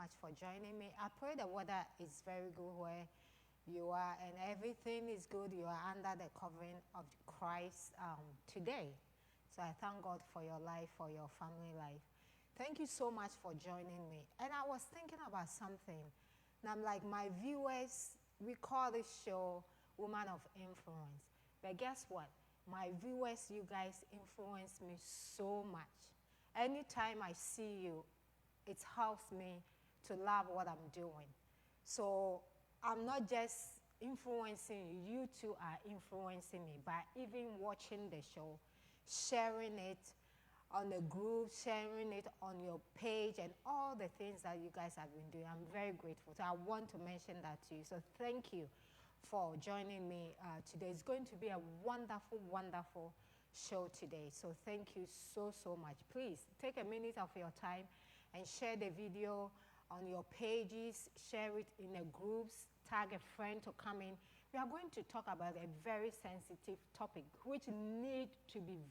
much for joining me. I pray the weather is very good where you are and everything is good. You are under the covering of Christ today. So I thank God for your life, for your family life. Thank you so much for joining me. And I was thinking about something. And I'm like, my viewers, we call this show Woman of Influence. But guess what? My viewers, you guys influence me so much. Anytime I see you, it helps me to love what I'm doing. So I'm not just influencing you, you two are influencing me by even watching the show, sharing it on the group, sharing it on your page, and all the things that you guys have been doing. I'm very grateful. So I want to mention that to you. So thank you for joining me today. It's going to be a wonderful, wonderful show today. So thank you so, so much. Please take a minute of your time and share the video on your pages, share it in the groups, tag a friend to come in. We are going to talk about a very sensitive topic which needs to be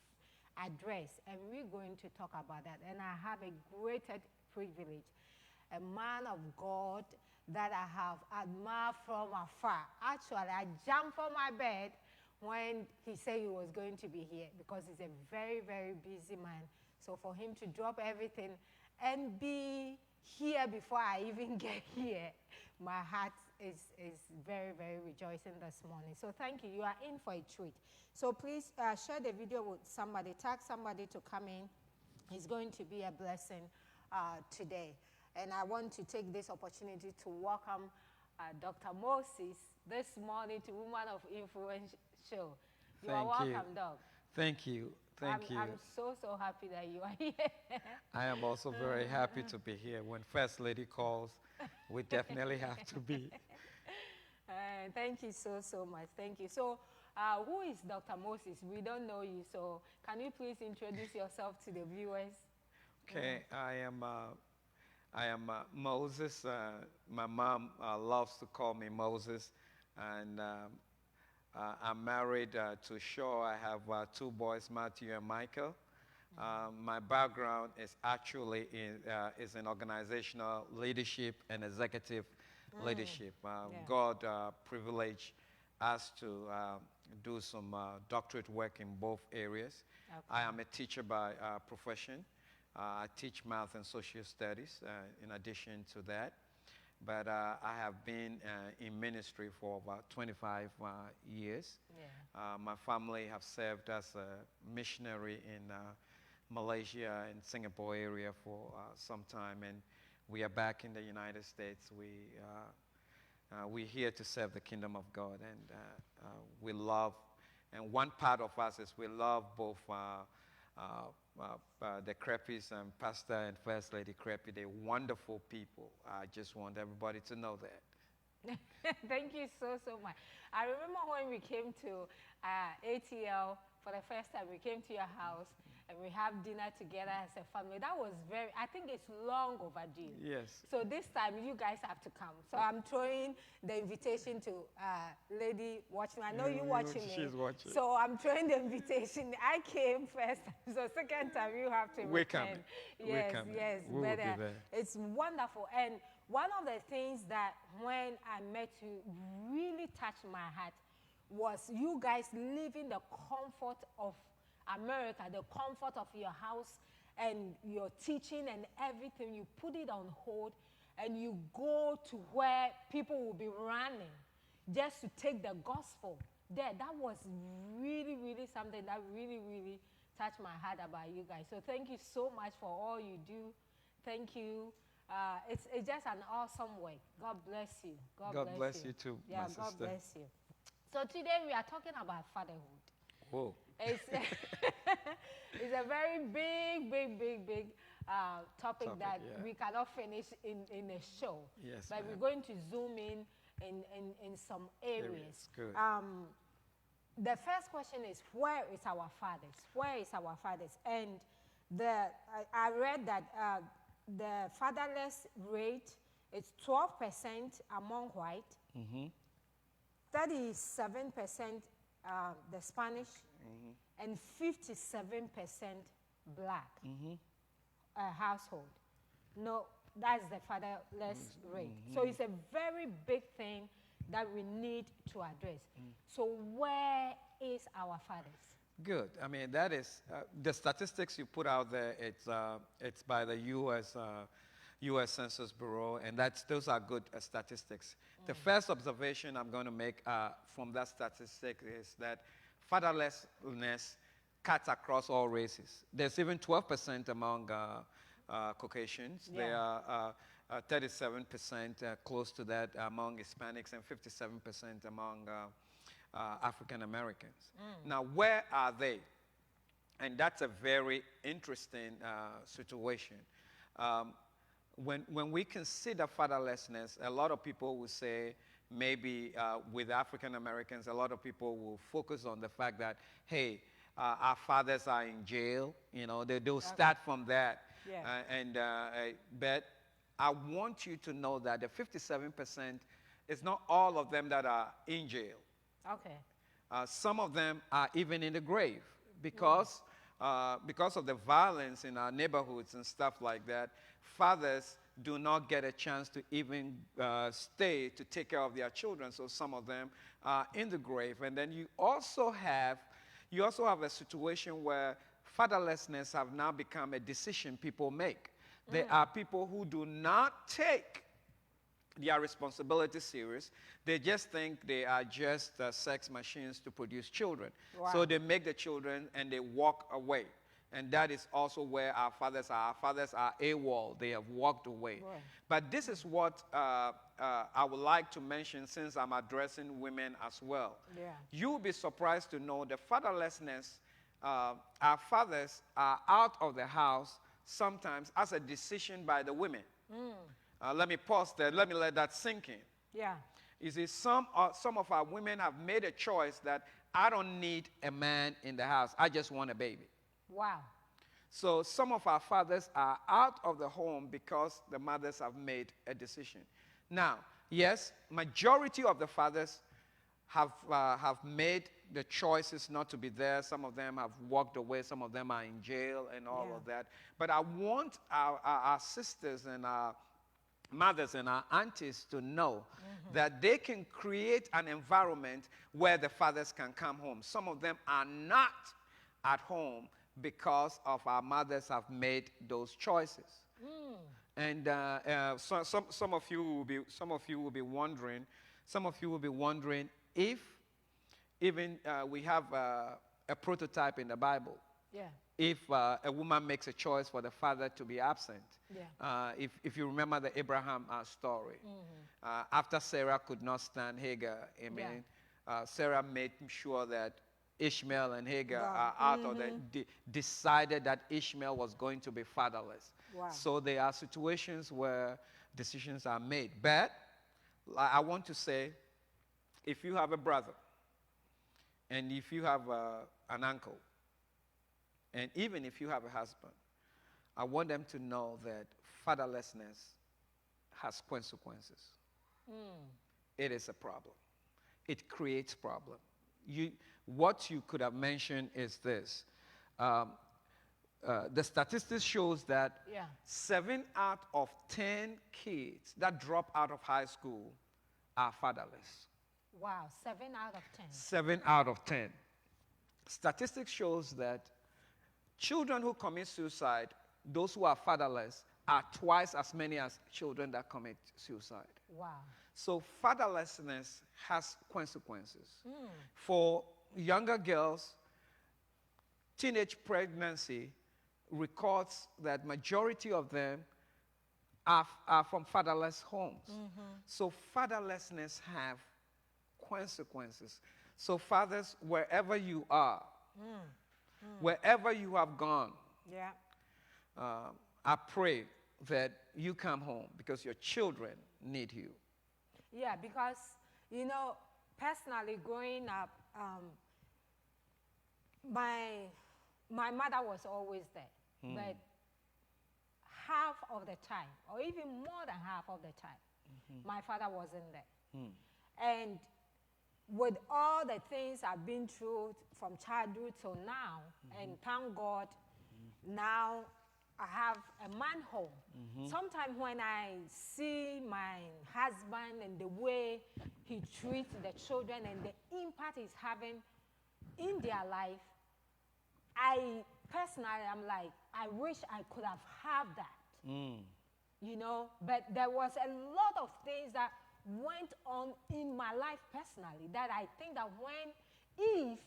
addressed, and we're going to talk about that. And I have a great privilege, a man of God that I have admired from afar. Actually, I jumped from my bed when he said he was going to be here because he's a very, very busy man. So for him to drop everything and be here before I even get here, my heart is very, very rejoicing this morning. So thank you. You are in for a treat. So please share the video with somebody. Tag somebody to come in. It's going to be a blessing today. And I want to take this opportunity to welcome Dr. Moses this morning to Woman of Influence show. You are welcome, Doc. Thank you. Thank you. I'm so, so happy that you are here. I am also very happy to be here. When First Lady calls, we definitely have to be. Thank you so, so much. Thank you. So, who is Dr. Moses? We don't know you, so can you please introduce yourself to the viewers? Okay, I am Moses. My mom loves to call me Moses, and I'm married to Shaw. I have two boys, Matthew and Michael. My background is actually in organizational leadership and executive leadership. God privileged us to do some doctorate work in both areas. Okay. I am a teacher by profession. I teach math and social studies in addition to that. But I have been in ministry for about 25 years. Yeah. My family have served as a missionary in Malaysia and Singapore area for some time, and we are back in the United States. We're here to serve the kingdom of God, and we love, and one part of us is we love both the Creppies and Pastor and First Lady Creppy. They're wonderful people. I just want everybody to know that. Thank you so, so much. I remember when we came to ATL for the first time, we came to your house and we have dinner together as a family. That was I think it's long overdue. Yes. So this time you guys have to come. So I'm throwing the invitation to lady watching. I know you're watching me. She's watching. So I'm throwing the invitation. I came first time. So second time you have to We're coming. Yes, We're coming. yes. We will be there. It's wonderful. And one of the things that when I met you really touched my heart was you guys living the comfort of America, the comfort of your house and your teaching and everything. You put it on hold and you go to where people will be running just to take the gospel there. That was really, really something that really, really touched my heart about you guys. So thank you so much for all you do. Thank you. It's just an awesome work. God bless you. God bless you too, yeah, my sister. God bless you. So today we are talking about fatherhood. Whoa. It's a very big topic that we cannot finish in a show. Yes, but we're going to zoom in some areas. Good. The first question is, where is our fathers? Where is our fathers? And I read that the fatherless rate is 12% among white, 37% the Spanish, and 57% black household. No, that's the fatherless rate. So it's a very big thing that we need to address. So where is our fathers? Good. I mean, that is the statistics you put out there. It's by the U.S. Census Bureau, and those are good statistics. The first observation I'm going to make from that statistic is that fatherlessness cuts across all races. There's even 12% among Caucasians. Yeah. There are 37% close to that among Hispanics, and 57% among African Americans. Now, where are they? And that's a very interesting situation. When we consider fatherlessness, a lot of people will say, maybe with African Americans, a lot of people will focus on the fact that, hey, our fathers are in jail. You know, they'll start from that. Yeah. But I want you to know that the 57% is not all of them that are in jail. Okay. Some of them are even in the grave because of the violence in our neighborhoods and stuff like that. Fathers do not get a chance to even stay to take care of their children, so some of them are in the grave. And then you also have a situation where fatherlessness have now become a decision people make. There are people who do not take their responsibility serious. They just think they are just sex machines to produce children. Wow. So they make the children and they walk away. And that is also where our fathers are. Our fathers are AWOL. They have walked away. Right. But this is what I would like to mention, since I'm addressing women as well. Yeah. You'll be surprised to know the fatherlessness, our fathers are out of the house sometimes as a decision by the women. Let me pause there. Let me let that sink in. Yeah. You see, some of our women have made a choice that I don't need a man in the house. I just want a baby. Wow. So some of our fathers are out of the home because the mothers have made a decision. Now, yes, majority of the fathers have made the choices not to be there. Some of them have walked away. Some of them are in jail and all of that. But I want our sisters and our mothers and our aunties to know that they can create an environment where the fathers can come home. Some of them are not at home because of our mothers have made those choices. And some of you will be wondering if even we have a prototype in the Bible. Yeah. If a woman makes a choice for the father to be absent. Yeah. If you remember the Abraham story, after Sarah could not stand Hagar, Sarah made sure that Ishmael and Hagar are out of the, decided that Ishmael was going to be fatherless. Wow. So there are situations where decisions are made. But I want to say, if you have a brother, and if you have an uncle, and even if you have a husband, I want them to know that fatherlessness has consequences. It is a problem. It creates problem. What you could have mentioned is this. The statistics shows that 7 out of 10 kids that drop out of high school are fatherless. Wow, 7 out of 10. 7 out of 10. Statistics shows that children who commit suicide, those who are fatherless, are twice as many as children that commit suicide. Wow. So fatherlessness has consequences. For younger girls, teenage pregnancy records that majority of them are from fatherless homes. So fatherlessness have consequences. So fathers, wherever you are, wherever you have gone, I pray that you come home because your children need you. Yeah, because, you know, personally growing up, my mother was always there. But half of the time, or even more than half of the time, my father wasn't there. And with all the things I've been through from childhood till now, and thank God, now I have a man home. Sometimes when I see my husband and the way he treats the children and the impact he's having in their life, I personally am like, I wish I could have had that. You know, but there was a lot of things that went on in my life personally that I think that if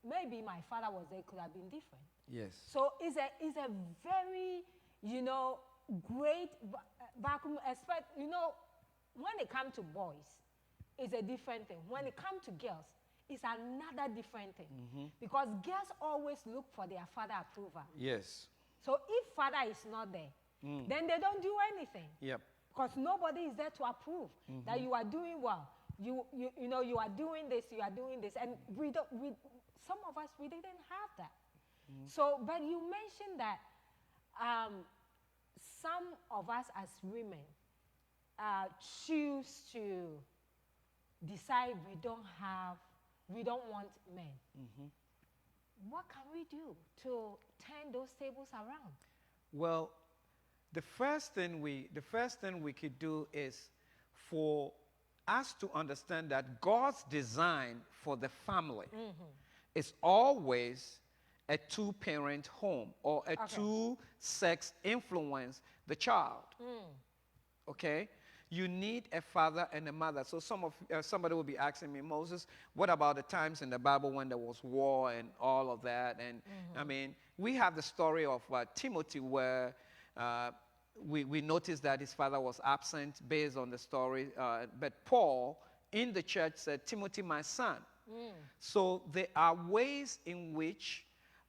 maybe my father was there, it could have been different. Yes. So it's a very, you know, great vacuum. You know, when it comes to boys, it's a different thing. When it comes to girls, it's another different thing. Because girls always look for their father approval. Yes. So if father is not there, then they don't do anything. Yep. Because nobody is there to approve that you are doing well. You know, you are doing this, you are doing this. And some of us, we didn't have that. So, but you mentioned that some of us as women choose to decide we don't want men. What can we do to turn those tables around? Well, the first thing we could do is for us to understand that God's design for the family is always a two-parent home or a two-sex influence the child. Okay? You need a father and a mother. So somebody will be asking me, Moses, what about the times in the Bible when there was war and all of that? And I mean, we have the story of Timothy where we noticed that his father was absent based on the story. But Paul in the church said, Timothy, my son. So there are ways in which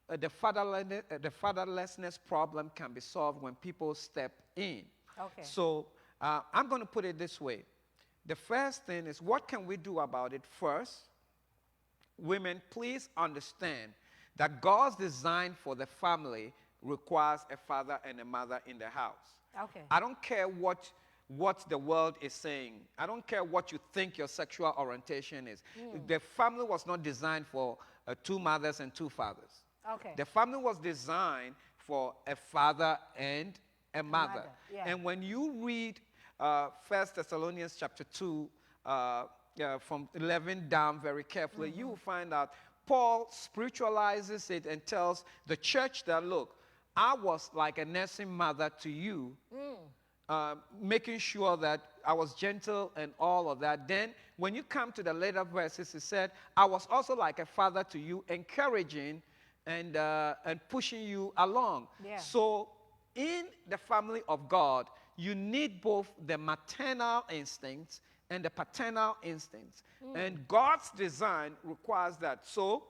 the fatherlessness problem can be solved when people step in. Okay. So I'm going to put it this way. The first thing is, what can we do about it? First, women, please understand that God's design for the family requires a father and a mother in the house. Okay. I don't care what the world is saying. I don't care what you think your sexual orientation is. The family was not designed for two mothers and two fathers. Okay. The family was designed for a father and a mother. Yeah. And when you read 1 Thessalonians chapter 2, from 11 down very carefully, you will find out Paul spiritualizes it and tells the church that, look, I was like a nursing mother to you, making sure that I was gentle and all of that. Then when you come to the later verses, he said, I was also like a father to you, encouraging and pushing you along. Yeah. So in the family of God, you need both the maternal instincts and the paternal instincts. And God's design requires that. So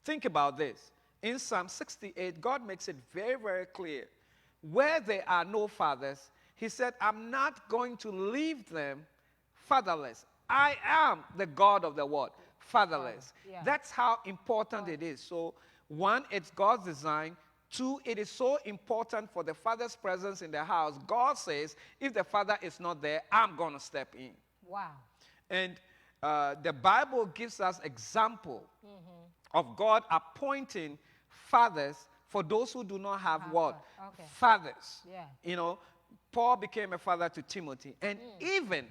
think about this. In Psalm 68, God makes it very, very clear. Where there are no fathers, he said, I'm not going to leave them fatherless. I am the God of the what? Fatherless. Yeah. That's how important it is. So one, it's God's design. Two, it is so important for the father's presence in the house. God says, if the father is not there, I'm going to step in. Wow. And the Bible gives us example of God appointing fathers for those who do not have what? Okay. Fathers. Yeah. You know, Paul became a father to Timothy. And even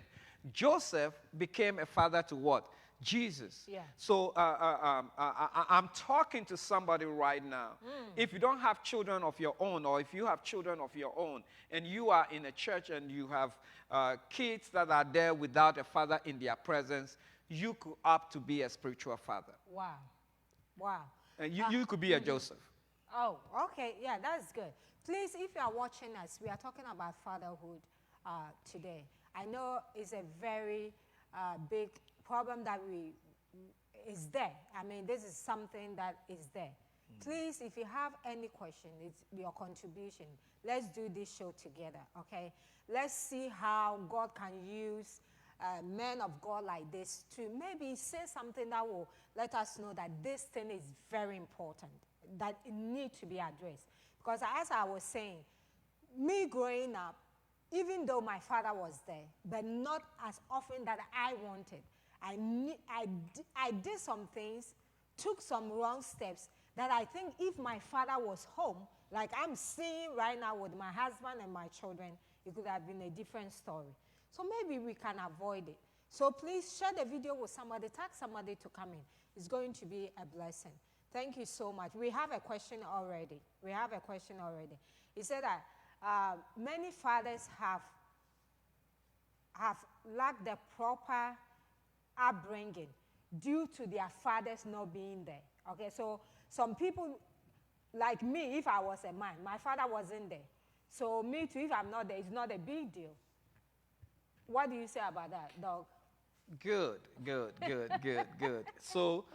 Joseph became a father to what? Jesus. Yeah. So I'm talking to somebody right now. If you don't have children of your own, or if you have children of your own, and you are in a church and you have kids that are there without a father in their presence, you could opt to be a spiritual father. Wow. Wow. And you could be a Joseph. Oh, okay. Yeah, that's good. Please, if you are watching us, we are talking about fatherhood today. I know it's a very big problem that is there. I mean, this is something that is there. Please, if you have any question, it's your contribution. Let's do this show together, okay? Let's see how God can use men of God like this to maybe say something that will let us know that this thing is very important, that it needs to be addressed. Because as I was saying, me growing up, even though my father was there, but not as often that I wanted, I did some things, took some wrong steps that I think if my father was home, Like I'm seeing right now with my husband and my children, it could have been a different story. So maybe we can avoid it. So please share the video with somebody, tag somebody to come in. It's going to be a blessing. Thank you so much. We have a question already. He said that many fathers have lacked the proper upbringing due to their fathers not being there. Okay, so some people, like me, if I was a man, my father wasn't there. So me too, if I'm not there, it's not a big deal. What do you say about that, Doug? Good. So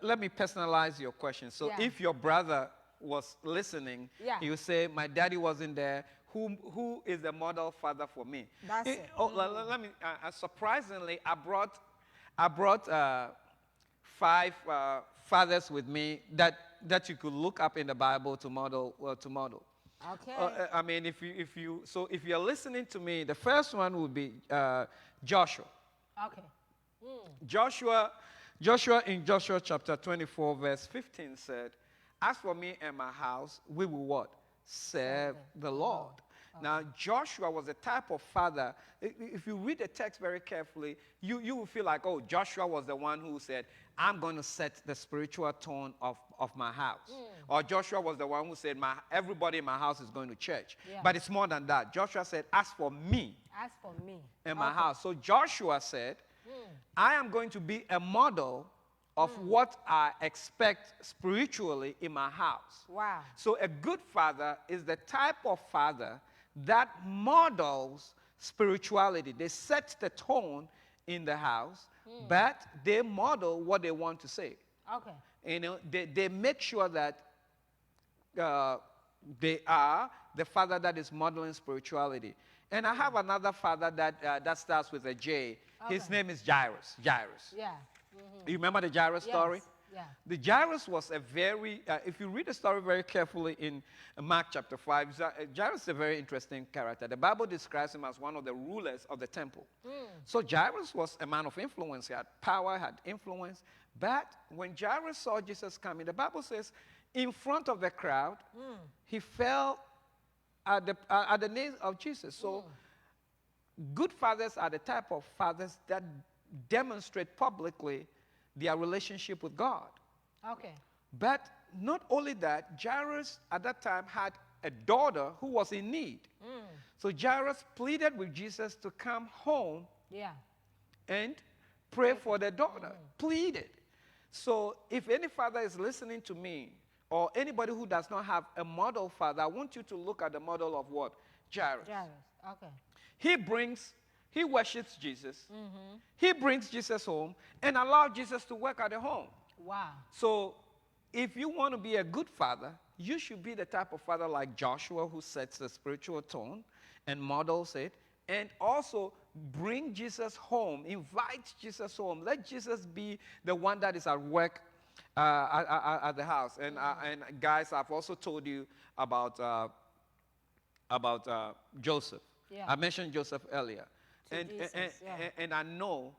let me personalize your question. So Yeah. if your brother was listening, Yeah. he would say, my daddy wasn't there. Who is the model father for me? That's it. Let me, surprisingly, I brought 5 fathers with me that you could look up in the Bible to model. Okay. I mean, if you're listening to me, the first one would be Joshua. Okay. Joshua in Joshua chapter 24, verse 15 said, as for me and my house, we will what? Serve the Lord. Okay. Now, Joshua was a type of father. If you read the text very carefully, you will feel like, oh, Joshua was the one who said, I'm going to set the spiritual tone of my house. Or Joshua was the one who said, everybody in my house is going to church. Yeah. But it's more than that. Joshua said, as for me and my house. So Joshua said, I am going to be a model of what I expect spiritually in my house. Wow. So a good father is the type of father that models spirituality. They set the tone in the house, but they model what they want to say. Okay. You know, they make sure that they are the father that is modeling spirituality. And I have another father that starts with a J. Okay. His name is Jairus. Yeah. You remember the Jairus story? Yeah. The Jairus was a very, if you read the story very carefully in Mark chapter 5, Jairus is a very interesting character. The Bible describes him as one of the rulers of the temple. So Jairus was a man of influence. He had power, had influence. But when Jairus saw Jesus coming, the Bible says, in front of the crowd, he fell at the knees of Jesus. So good fathers are the type of fathers that demonstrate publicly their relationship with God. Okay. But not only that, Jairus at that time had a daughter who was in need. So Jairus pleaded with Jesus to come home and pray for the daughter. Pleaded. So if any father is listening to me, or anybody who does not have a model father, I want you to look at the model of what? Jairus. Okay. He worships Jesus. He brings Jesus home and allows Jesus to work at the home. Wow. So if you want to be a good father, you should be the type of father like Joshua who sets the spiritual tone and models it, and also bring Jesus home, invite Jesus home. Let Jesus be the one that is at work at the house. And guys, I've also told you about Joseph. Yeah. I mentioned Joseph earlier. And I know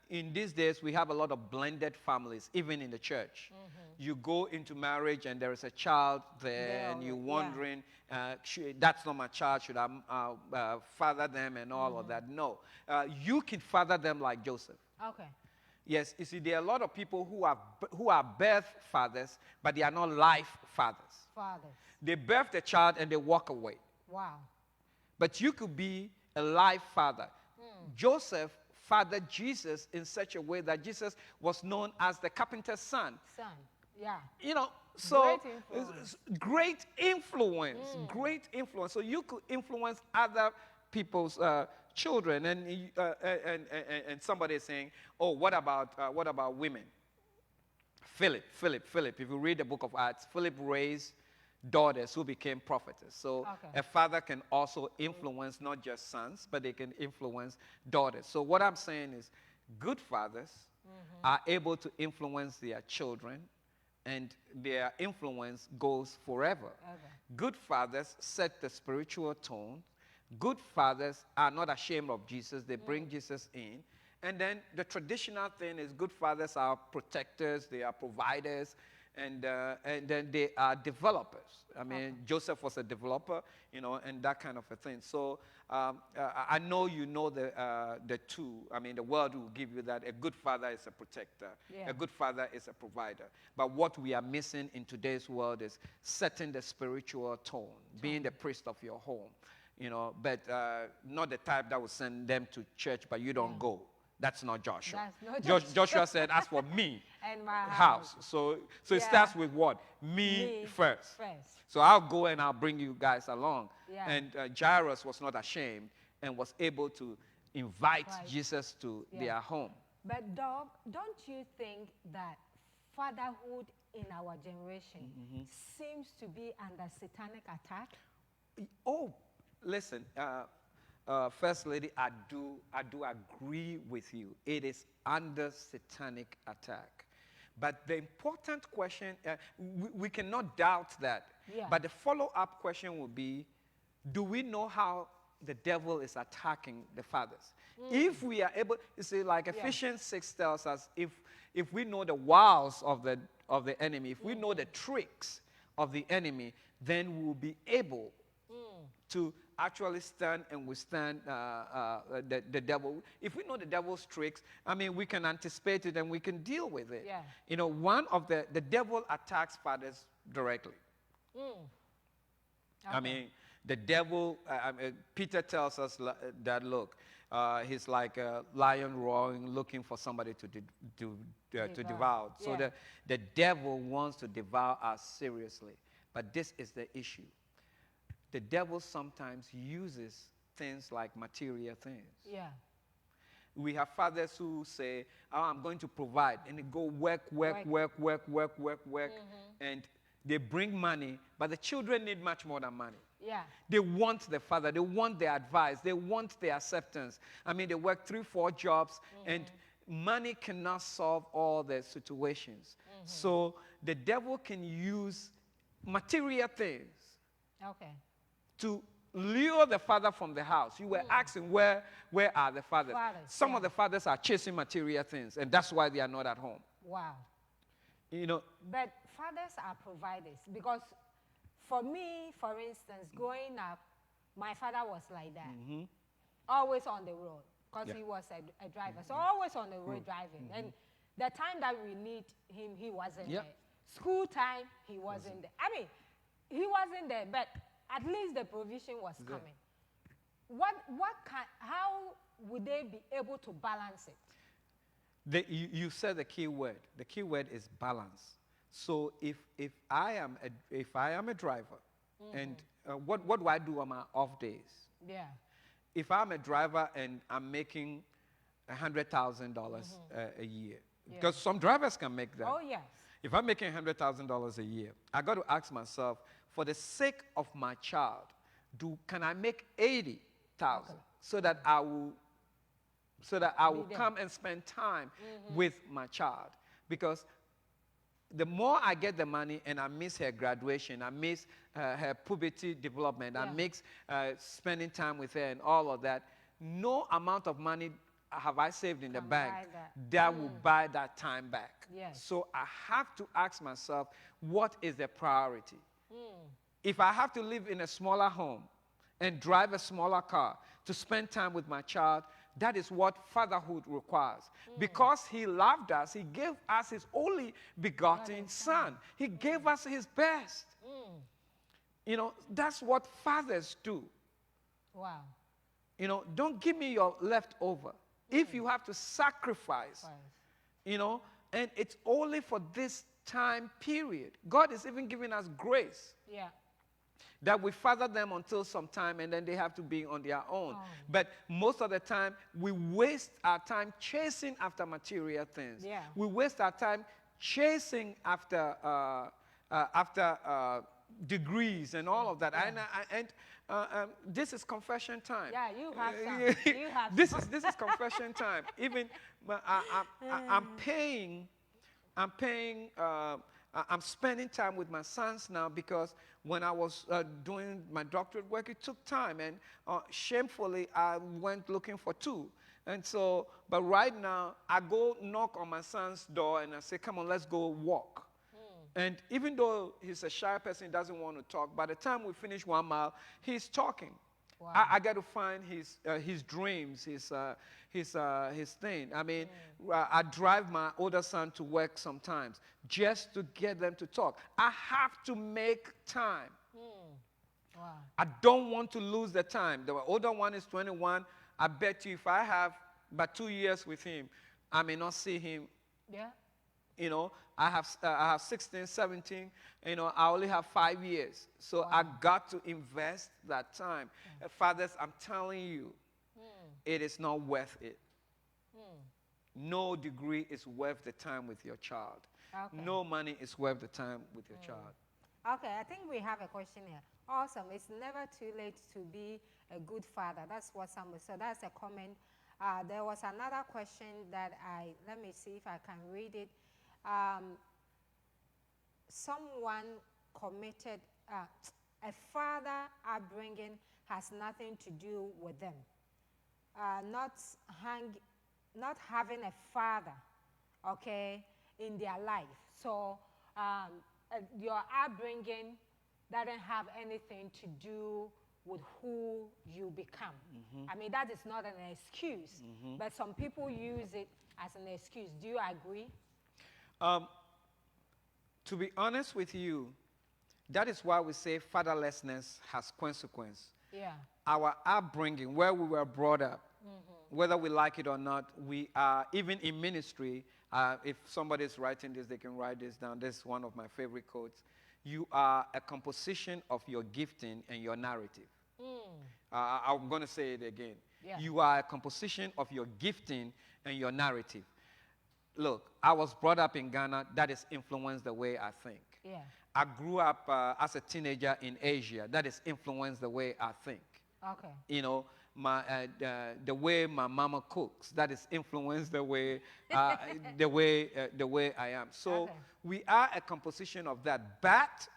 in these days we have a lot of blended families, even in the church. You go into marriage and there is a child there, and you're wondering, that's not my child, should I father them and all of that? No. You can father them like Joseph. Okay. Yes, you see, there are a lot of people who are birth fathers, but they are not life fathers. They birth the child and they walk away. Wow. But you could be a life father. Joseph fathered Jesus in such a way that Jesus was known as the carpenter's son. You know, so great influence. Great influence. So you could influence other people's children. And somebody is saying, oh, what about women? Philip. If you read the book of Acts, Philip raised daughters who became prophetess. So a father can also influence not just sons, but they can influence daughters. So what I'm saying is good fathers are able to influence their children, and their influence goes forever. Good fathers set the spiritual tone. Good fathers are not ashamed of Jesus. They bring Jesus in. And then the traditional thing is good fathers are protectors, they are providers, and then they are developers. I mean, Joseph was a developer, and that kind of a thing. So I know you know the two. I mean, the world will give you that. A good father is a protector. Yeah. A good father is a provider. But what we are missing in today's world is setting the spiritual tone, being the priest of your home. But not the type that will send them to church, but you don't go. That's not Joshua. That's not Joshua said, as for me, and my house. So it starts with what? Me first. So I'll go and I'll bring you guys along. Yeah. And Jairus was not ashamed and was able to invite Jesus to their home. But Doc, don't you think that fatherhood in our generation seems to be under satanic attack? Oh, listen, First Lady, I do agree with you. It is under satanic attack. But the important question, we cannot doubt that. Yeah. But the follow-up question will be, do we know how the devil is attacking the fathers? If we are able, you see, like Ephesians 6 tells us, if we know the wiles of the enemy, if we know the tricks of the enemy, then we will be able to actually stand and withstand the devil. If we know the devil's tricks, I mean, we can anticipate it and we can deal with it. Yeah. One of the devil attacks fathers directly. Okay. I mean, the devil, Peter tells us that, look, he's like a lion roaring, looking for somebody to devour. So the devil wants to devour us seriously. But this is the issue. The devil sometimes uses things like material things. Yeah. We have fathers who say, oh, I'm going to provide. And they go work. And they bring money. But the children need much more than money. Yeah. They want the father. They want their advice. They want their acceptance. I mean, they work 3-4 jobs. And money cannot solve all their situations. So the devil can use material things. Okay. To lure the father from the house. You were asking, where are the fathers? Some of the fathers are chasing material things, and that's why they are not at home. Wow. But fathers are providers, because for me, for instance, growing up, my father was like that. Always on the road, because he was a driver. So always on the road driving. And the time that we need him, he wasn't there. School time, he wasn't there. I mean, he wasn't there, but at least the provision was coming. How would they be able to balance it? You said the key word. The key word is balance. So if I am a driver, and what do I do on my off days? Yeah. If I'm a driver and I'm making $100,000 a year, because some drivers can make that. Oh yes. If I'm making $100,000 a year, I got to ask myself, for the sake of my child, can I make $80,000 so that I will come and spend time with my child? Because the more I get the money and I miss her graduation, I miss her puberty development, I miss spending time with her and all of that, no amount of money have I saved in the bank that will buy that time back. Yes. So I have to ask myself, what is the priority? If I have to live in a smaller home and drive a smaller car to spend time with my child, that is what fatherhood requires. Because he loved us, he gave us his only begotten son. He gave us his best. That's what fathers do. Wow. Don't give me your leftover. If you have to sacrifice, and it's only for this time period. God is even giving us grace. Yeah. That we father them until some time and then they have to be on their own. But most of the time, we waste our time chasing after material things. Yeah. We waste our time chasing after degrees and all of that. And this is confession time. Yeah, you have some. You have this is confession time. Even I'm spending time with my sons now, because when I was doing my doctorate work, it took time, and shamefully I went looking for 2. And so, but right now I go knock on my son's door and I say, come on, let's go walk. And even though he's a shy person, he doesn't want to talk, by the time we finish 1 mile, he's talking. Wow. I got to find his dreams, his thing. I mean, I drive my older son to work sometimes just to get them to talk. I have to make time. Wow. I don't want to lose the time. The older one is 21. I bet you if I have about 2 years with him, I may not see him. Yeah. You know, I have 16, 17. You know, I only have 5 years. So Wow. I got to invest that time. Fathers, I'm telling you, it is not worth it. No degree is worth the time with your child. Okay. No money is worth the time with your child. Okay, I think we have a question here. Awesome. It's never too late to be a good father. That's what someone, so that's a comment. There was another question that let me see if I can read it. Someone committed, a father upbringing has nothing to do with them. Not having a father, okay, in their life. So your upbringing doesn't have anything to do with who you become. I mean, that is not an excuse, but some people use it as an excuse. Do you agree? To be honest with you, that is why we say fatherlessness has consequence. Yeah. Our upbringing, where we were brought up, whether we like it or not, we are, even in ministry, if somebody is writing this, they can write this down. This is one of my favorite quotes. You are a composition of your gifting and your narrative. I'm going to say it again. Yeah. You are a composition of your gifting and your narrative. Look, I was brought up in Ghana. That has influenced the way I think. Yeah. I grew up as a teenager in Asia. That has influenced the way I think. Okay. You know, the way my mama cooks, that has influenced the way the way I am. So Okay. we are a composition of that. But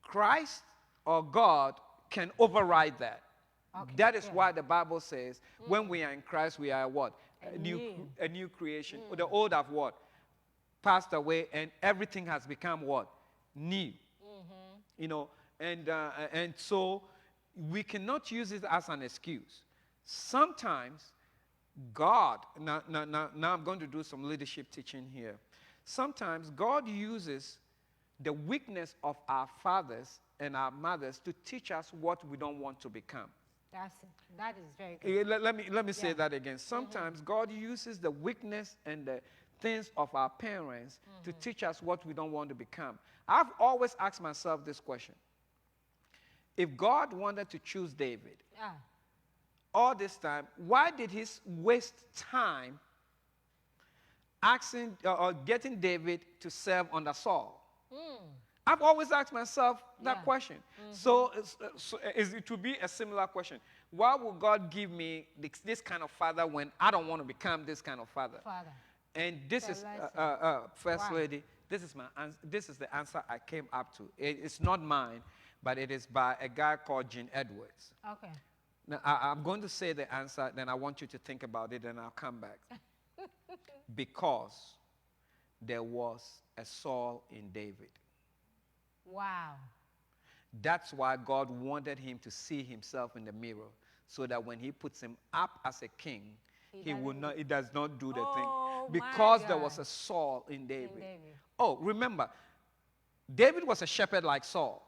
Christ or God can override that. Okay. That is Yeah. why the Bible says when we are in Christ, we are what? A new creation. The old have what? Passed away, and everything has become what? New. You know, and so we cannot use it as an excuse. Sometimes God, now I'm going to do some leadership teaching here. Sometimes God uses the weakness of our fathers and our mothers to teach us what we don't want to become. That's it. That is very good. Let me say that again. Sometimes God uses the weakness and the things of our parents to teach us what we don't want to become. I've always asked myself this question. If God wanted to choose David all this time, why did he waste time asking or getting David to serve under Saul? I've always asked myself that question. So it would be a similar question. Why would God give me this kind of father when I don't want to become this kind of father? And this is, First Lady, this is the answer I came up to. It's not mine, but it is by a guy called Gene Edwards. Okay. Now, I'm going to say the answer, then I want you to think about it, and I'll come back. Because there was a Saul in David. Wow. That's why God wanted him to see himself in the mirror, so that when he puts him up as a king, he does not do the thing. Because there was a Saul in David. Oh, remember, David was a shepherd like Saul.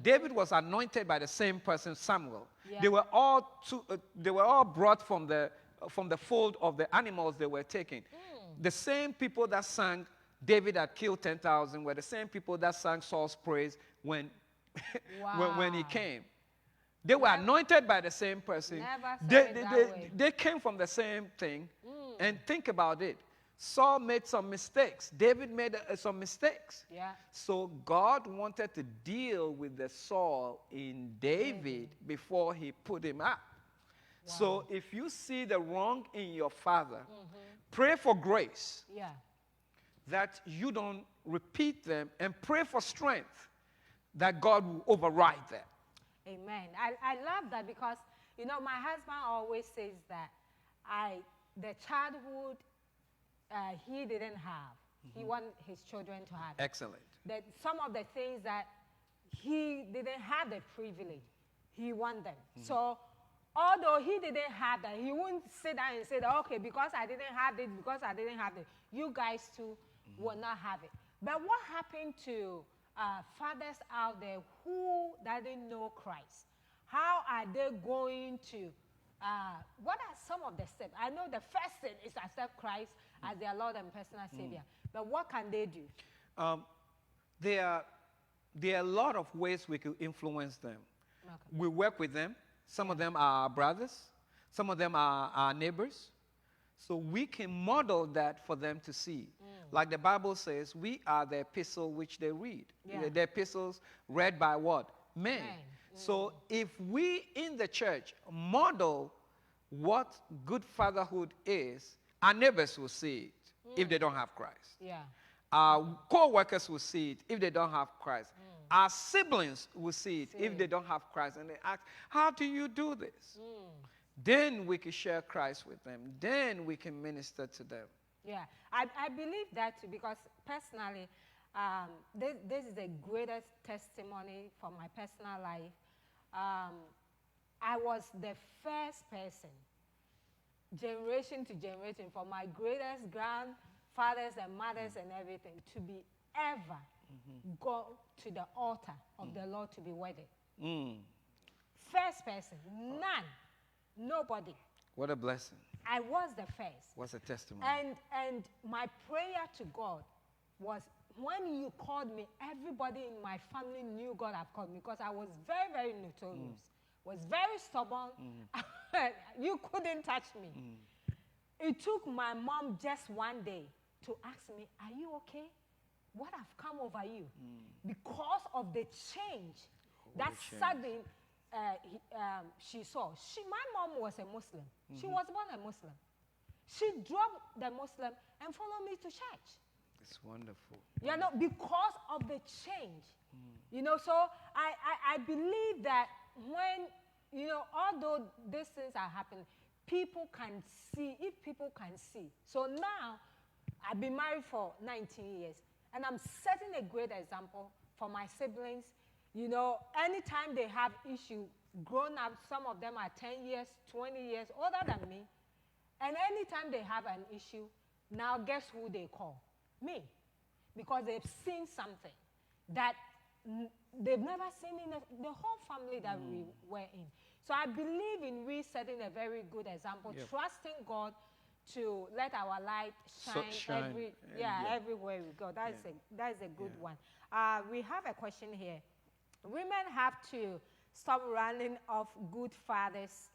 David was anointed by the same person, Samuel. Yeah. They were all brought from the fold of the animals they were taking. The same people that sang David had killed 10,000 were the same people that sang Saul's praise when he came. They were anointed by the same person. They came from the same thing. And think about it. Saul made some mistakes. David made some mistakes. Yeah. So God wanted to deal with the Saul in David before he put him up. Wow. So if you see the wrong in your father, pray for grace. Yeah. That you don't repeat them, and pray for strength that God will override that. Amen. I love that because, you know, my husband always says that the childhood he didn't have, he wants his children to have it. Excellent. That some of the things that he didn't have the privilege, he wants them. So although he didn't have that, he wouldn't sit down and say, that, okay, because I didn't have it, you guys too will not have it. But what happened to fathers out there who doesn't know Christ? How are they going to, what are some of the steps? I know the first thing is accept Christ as their Lord and personal Savior. But what can they do? There are a lot of ways we could influence them. Okay. We work with them. Some of them are our brothers. Some of them are our neighbors. So we can model that for them to see. Like the Bible says, we are the epistle which they read. Yeah. The epistles read by what? Men. So if we in the church model what good fatherhood is, our neighbors will see it if they don't have Christ. Yeah. Our co-workers will see it if they don't have Christ. Our siblings will see it if they don't have Christ. And they ask, how do you do this? Then we can share Christ with them. Then we can minister to them. Yeah, I believe that too, because personally, this is the greatest testimony for my personal life. I was the first person, generation to generation, for my greatest grandfathers and mothers and everything, to be ever go to the altar of the Lord to be wedded. First person, none, nobody. What a blessing. I was the first. What's a testimony? And my prayer to God was, when you called me, everybody in my family knew God had called me, because I was very, very notorious, was very stubborn. You couldn't touch me. It took my mom just one day to ask me, are you okay? What have come over you? Because of the change that sudden she saw. My mom was a Muslim. She was born a Muslim. She dropped the Muslim and followed me to church. It's wonderful. You know, because of the change. You know, so I believe that when, you know, although these things are happening, people can see, if people can see. So now, I've been married for 19 years, and I'm setting a great example for my siblings. You know, anytime they have issue, grown up, some of them are 10 years, 20 years older than me, and anytime they have an issue, now guess who they call? Me. Because they've seen something that they've never seen in the whole family that we were in. So I believe in we setting a very good example, trusting God to let our light shine, everywhere we go. That is a good one. We have a question here. Women have to stop running off good fathers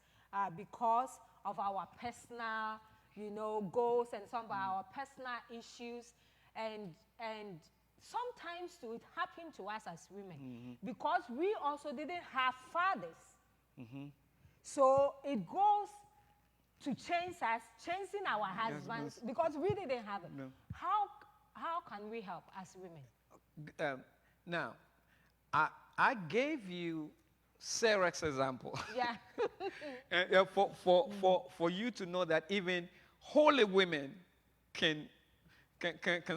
because of our personal, you know, goals and some of our personal issues, and sometimes too, it happened to us as women because we also didn't have fathers. So it goes to change us, changing our husbands, because we didn't have it. No. How can we help as women? Now, I gave you Sarah's example. Yeah. For you to know that even holy women can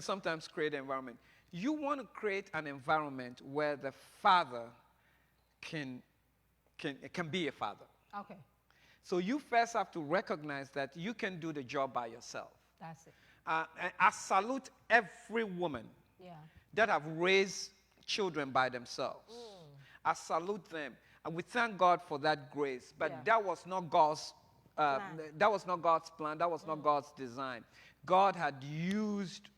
sometimes create an environment. You want to create an environment where the father can be a father. Okay. So you first have to recognize that you can do the job by yourself. That's it. I salute every woman that have raised children by themselves. I salute them. And we thank God for that grace. But that was not God's that was not God's plan. That was not God's design. God had used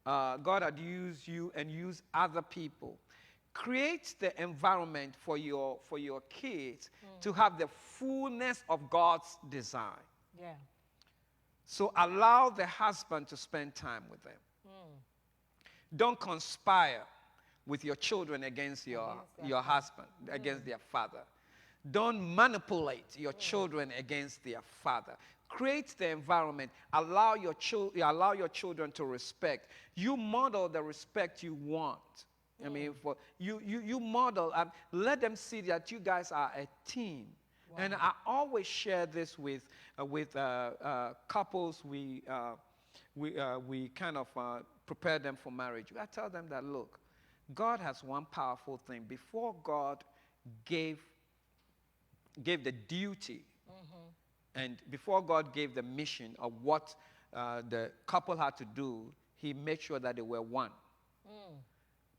you and used other people. Create the environment for your kids to have the fullness of God's design. Yeah. So allow the husband to spend time with them. Don't conspire with your children against your husband, against their father. Don't manipulate your children against their father. Create the environment. Allow your children to respect. You model the respect you want. I mean, for you model. Let them see that you guys are a team. Wow. And I always share this with couples. We kind of prepare them for marriage. I tell them that, look, God has one powerful thing. Before God gave the duty, and before God gave the mission of what the couple had to do, he made sure that they were one.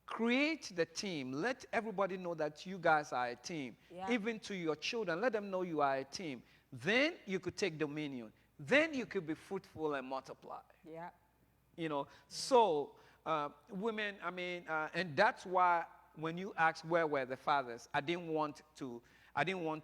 Create the team. Let everybody know that you guys are a team. Yeah. Even to your children, let them know you are a team. Then you could take dominion. Then you could be fruitful and multiply. Yeah. You know, so women, I mean, and that's why when you ask where were the fathers, I didn't want to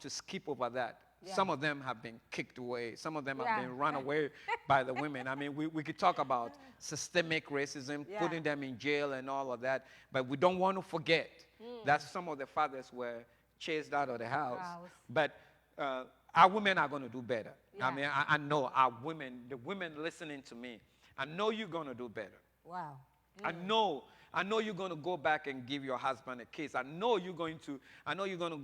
skip over that. Yeah. Some of them have been kicked away. Some of them Yeah. have been run away by the women. I mean, we could talk about systemic racism, Yeah. putting them in jail and all of that, but we don't want to forget that some of the fathers were chased out of the house. But our women are going to do better. Yeah. I mean, I know our women, the women listening to me, I know you're going to do better. Wow. I know you're going to go back and give your husband a kiss. I know you're going to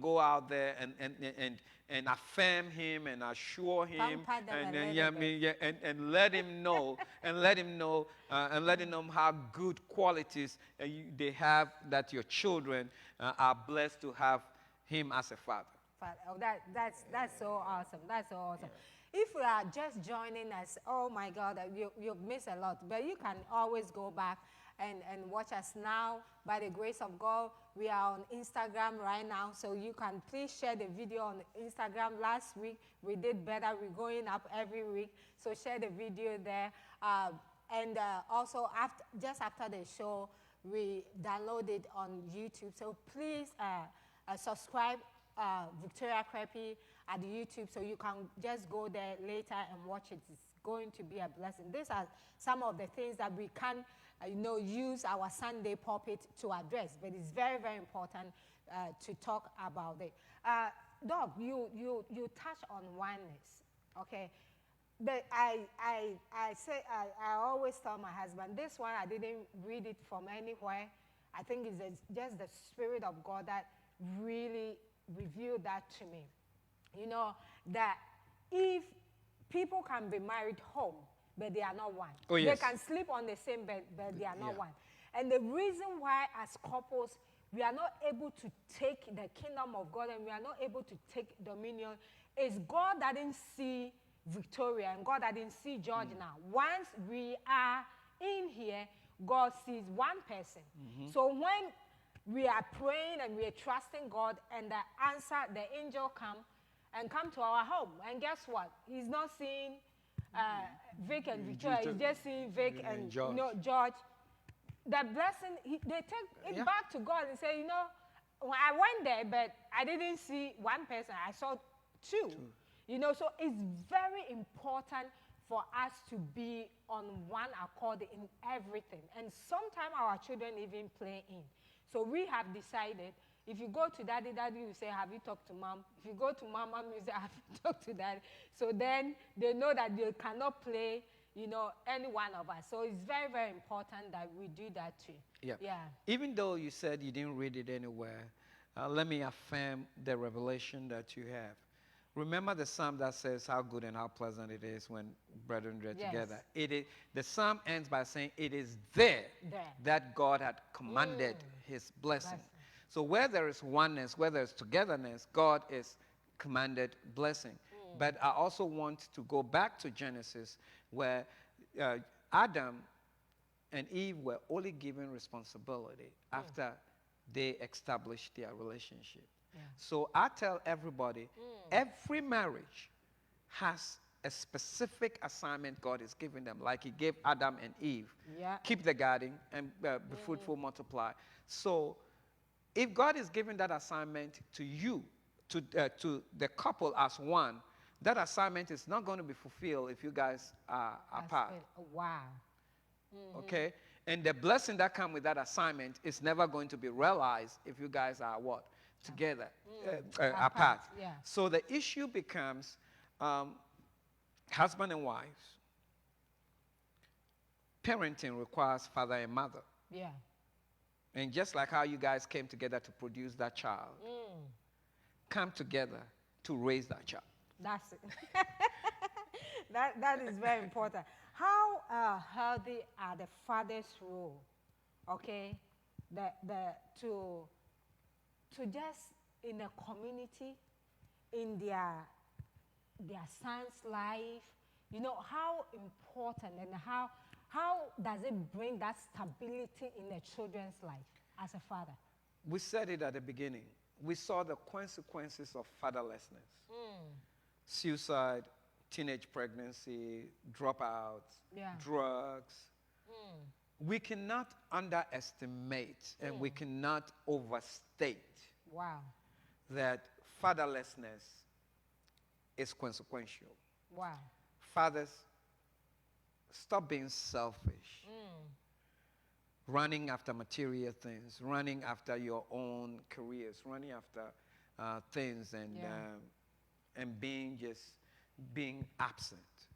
go out there and affirm him and assure him and let him know and let him know how good qualities they have, that your children are blessed to have him as a father. Oh, that's so awesome. That's so awesome. Yeah. If we are just joining us, oh my God, you've missed a lot. But you can always go back and watch us now. By the grace of God, we are on Instagram right now. So you can please share the video on Instagram. Last week, we did better. We're going up every week. So share the video there. Also, just after the show, we download it on YouTube. So please subscribe Victoria Creppy at YouTube, so you can just go there later and watch it. It's going to be a blessing. These are some of the things that we can use our Sunday pulpit to address, but it's very, very important to talk about it. Doc, you touch on oneness, okay? But I always tell my husband, this one I didn't read it from anywhere. I think it's just the Spirit of God that really revealed that to me. You know, that if people can be married home, but they are not one. Oh, yes. They can sleep on the same bed, but they are not one. And the reason why, as couples, we are not able to take the kingdom of God and we are not able to take dominion is God didn't see Victoria and God didn't see Georgina. Once we are in here, God sees one person. So when we are praying and we are trusting God and the answer, the angel come to our home. And guess what? He's not seeing Vic and Victoria. He's just seeing Vic and George. George. The blessing, they take it back to God and say, when I went there, but I didn't see one person. I saw two. So it's very important for us to be on one accord in everything. And sometimes our children even play in. So we have decided, if you go to daddy will say, have you talked to mom? If you go to mom will say, have you talked to daddy? So then they know that they cannot play, any one of us. So it's very, very important that we do that too. Yeah. Even though you said you didn't read it anywhere, let me affirm the revelation that you have. Remember the psalm that says how good and how pleasant it is when brethren are together. The psalm ends by saying, it is there that God had commanded his blessing. So where there is oneness, where there is togetherness, God is commanded blessing. But I also want to go back to Genesis, where Adam and Eve were only given responsibility after they established their relationship. So I tell everybody, every marriage has a specific assignment God is giving them, like he gave Adam and Eve. Keep the garden and be fruitful, multiply. So if God is giving that assignment to you, to the couple as one, that assignment is not going to be fulfilled if you guys are apart. Wow. Okay? And the blessing that comes with that assignment is never going to be realized if you guys are what? Together, apart. So the issue becomes husband and wives. Parenting requires father and mother. And just like how you guys came together to produce that child, come together to raise that child. That's it. that is very important. how healthy are the father's role? Okay, to just in a community, in their son's life, how important and how does it bring that stability in the children's life as a father? We said it at the beginning. We saw the consequences of fatherlessness. Suicide, teenage pregnancy, dropouts, Yeah. drugs. We cannot underestimate and we cannot overstate Wow. that fatherlessness is consequential. Wow. Fathers, stop being selfish, running after material things, running after your own careers, running after things and being absent.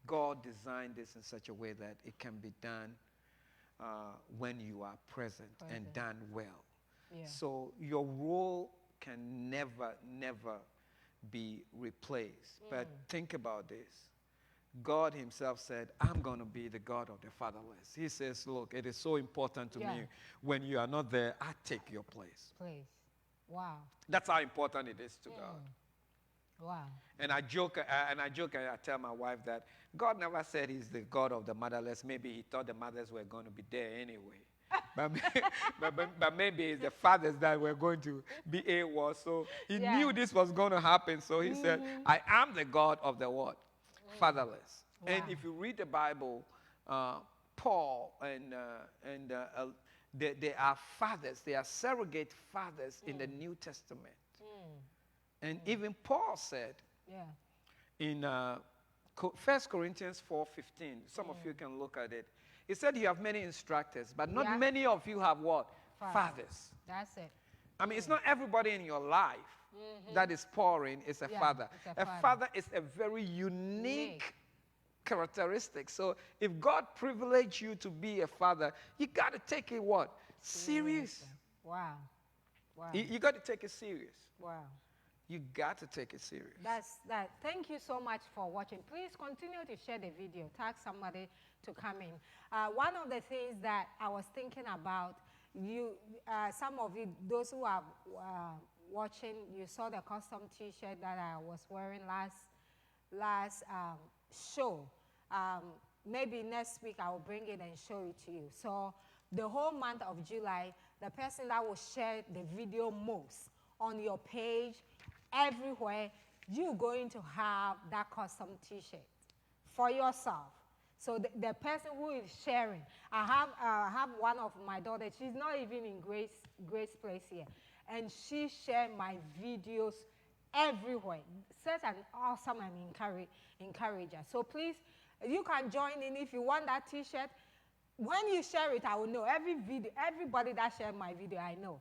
God designed this in such a way that it can be done when you are present and done well. Yeah. So your role can never be replaced. But think about this. God himself said, I'm going to be the God of the fatherless. He says, look, it is so important to me. When you are not there, I take your place. Please. Wow. That's how important it is to God. Wow. And I joke, and I tell my wife that God never said he's the God of the motherless. Maybe he thought the mothers were going to be there anyway. but maybe it's the fathers that were going to be AWOL. So he knew this was going to happen. So he said, I am the God of the what? Fatherless. Wow. And if you read the Bible, Paul they are fathers. They are surrogate fathers in the New Testament. And even Paul said in 1 Corinthians 4:15, some of you can look at it. He said you have many instructors, but not many of you have what? Fathers. That's it. I mean, it's not everybody in your life that is pouring is a father. It's a father is a very unique characteristic. So if God privileged you to be a father, you got to take it what? Serious. Wow. Wow. You got to take it serious. Wow. You got to take it serious. That's that. Thank you so much for watching. Please continue to share the video. Tag somebody to come in. One of the things that I was thinking about, some of you, those who are watching, you saw the custom T-shirt that I was wearing last show. Maybe next week I will bring it and show it to you. So the whole month of July, the person that will share the video most on your page, everywhere, you're going to have that custom T-shirt for yourself. So the person who is sharing, I have one of my daughters. She's not even in Grace Place here, and she shared my videos everywhere. Such an awesome and encourager. So please, you can join in if you want that T-shirt. When you share it, I will know. Everybody that shared my video, I know,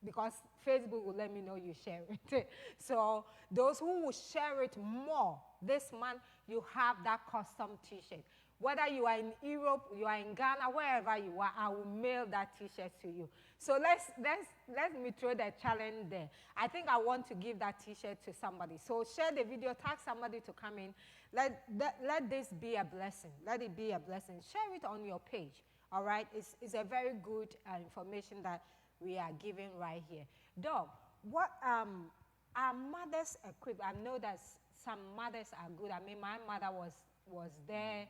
because Facebook will let me know you share it. So those who will share it more this month, you have that custom T-shirt. Whether you are in Europe, you are in Ghana, wherever you are, I will mail that T-shirt to you. So let me throw that challenge there. I think I want to give that T-shirt to somebody. So share the video, tag somebody to come in. Let this be a blessing. Let it be a blessing. Share it on your page. All right? It's a very good information that we are giving right here. Dog, what are mothers equipped? I know that some mothers are good. I mean, my mother was there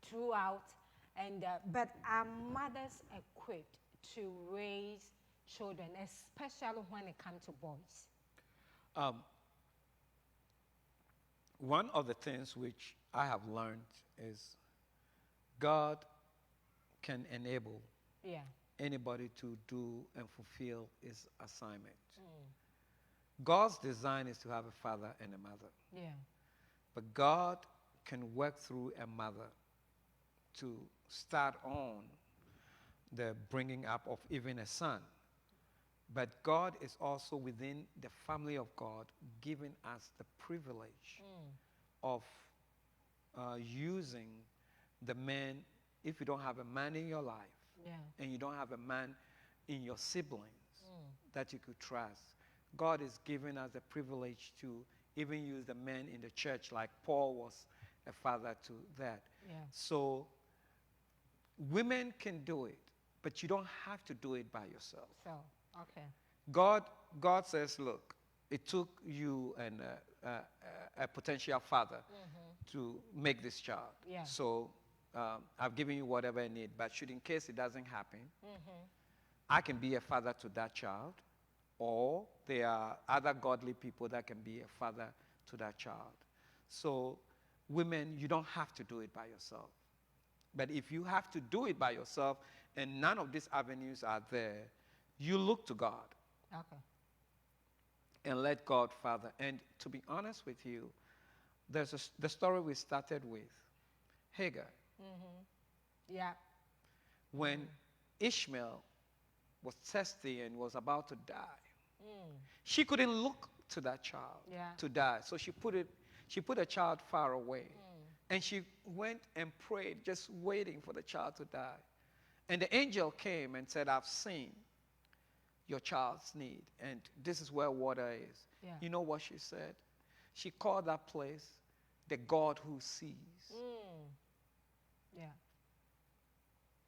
throughout, and but are mothers equipped to raise children, especially when it comes to boys? One of the things which I have learned is God can enable anybody to do and fulfill his assignment. God's design is to have a father and a mother. Yeah. But God can work through a mother to start on the bringing up of even a son. But God is also within the family of God giving us the privilege of using the man. If you don't have a man in your life, and you don't have a man in your siblings that you could trust, God is giving us the privilege to even use the men in the church, like Paul was a father to that. Yeah. So women can do it, but you don't have to do it by yourself. So, okay. God says, look, it took you and a potential father to make this child. Yeah. So I've given you whatever I need, but should in case it doesn't happen, I can be a father to that child, or there are other godly people that can be a father to that child. So women, you don't have to do it by yourself. But if you have to do it by yourself and none of these avenues are there, you look to God. Okay. And let God father. And to be honest with you, there's the story we started with, Hagar. Yeah. When Ishmael was thirsty and was about to die, she couldn't look to that child to die. So she put a child far away. And she went and prayed, just waiting for the child to die. And the angel came and said, I've seen your child's need, and this is where water is. Yeah. You know what she said? She called that place the God who sees. Yeah.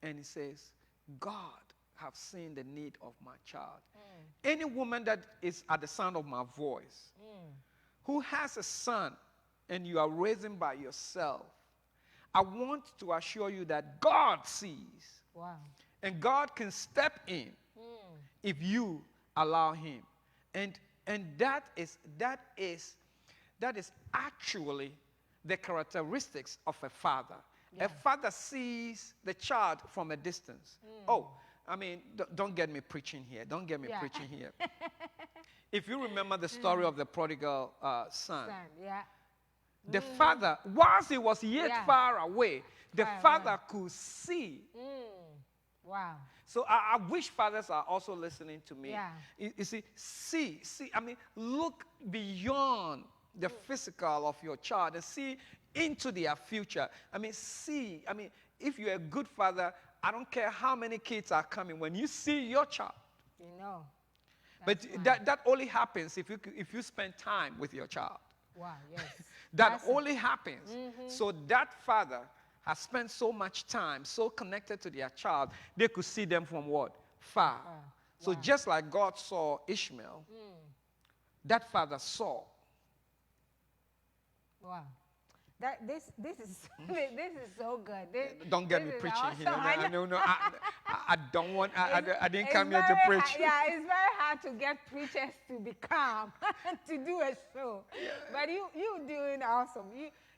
And he says, God have seen the need of my child. Any woman that is at the sound of my voice, who has a son and you are raising by yourself, I want to assure you that God sees. Wow. And God can step in if you allow him. And that is actually the characteristics of a father. Yeah. A father sees the child from a distance. Oh, I mean, don't get me preaching here. Don't get me preaching here. If you remember the story of the prodigal son, Yeah. the father, whilst he was yet far away, the father could see. Wow. So I wish fathers are also listening to me. Yeah. You see, I mean, look beyond the physical of your child and see into their future. I mean, if you're a good father, I don't care how many kids are coming, when you see your child. You know. But that only happens if you spend time with your child. Wow, yes. That only happens. So that father has spent so much time, so connected to their child, they could see them from what? Far. So just like God saw Ishmael, that father saw. Wow. This is so good. Don't get me preaching awesome. here. No, I don't want. I didn't come here to preach. It's very hard to get preachers to be calm to do a show. Yeah. But you doing awesome.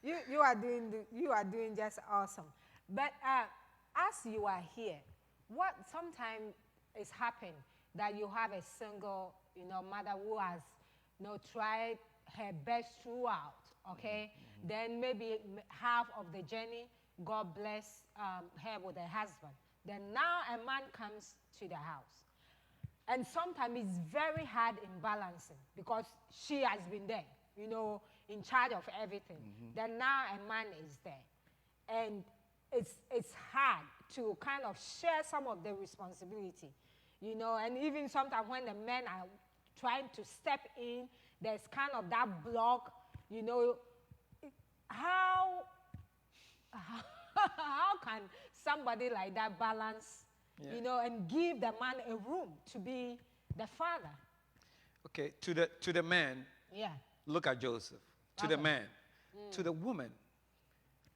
You are doing just awesome. But as you are here, what sometimes is happening that you have a single, mother who has, tried her best throughout. Okay, then maybe half of the journey, God bless her with a husband. Then now a man comes to the house, and sometimes it's very hard in balancing because she has been there, in charge of everything. Then now a man is there, and it's hard to kind of share some of the responsibility, and even sometimes when the men are trying to step in, there's kind of that block. How can somebody like that balance, and give the man a room to be the father? Okay, to the man, look at Joseph. To the man, to the woman,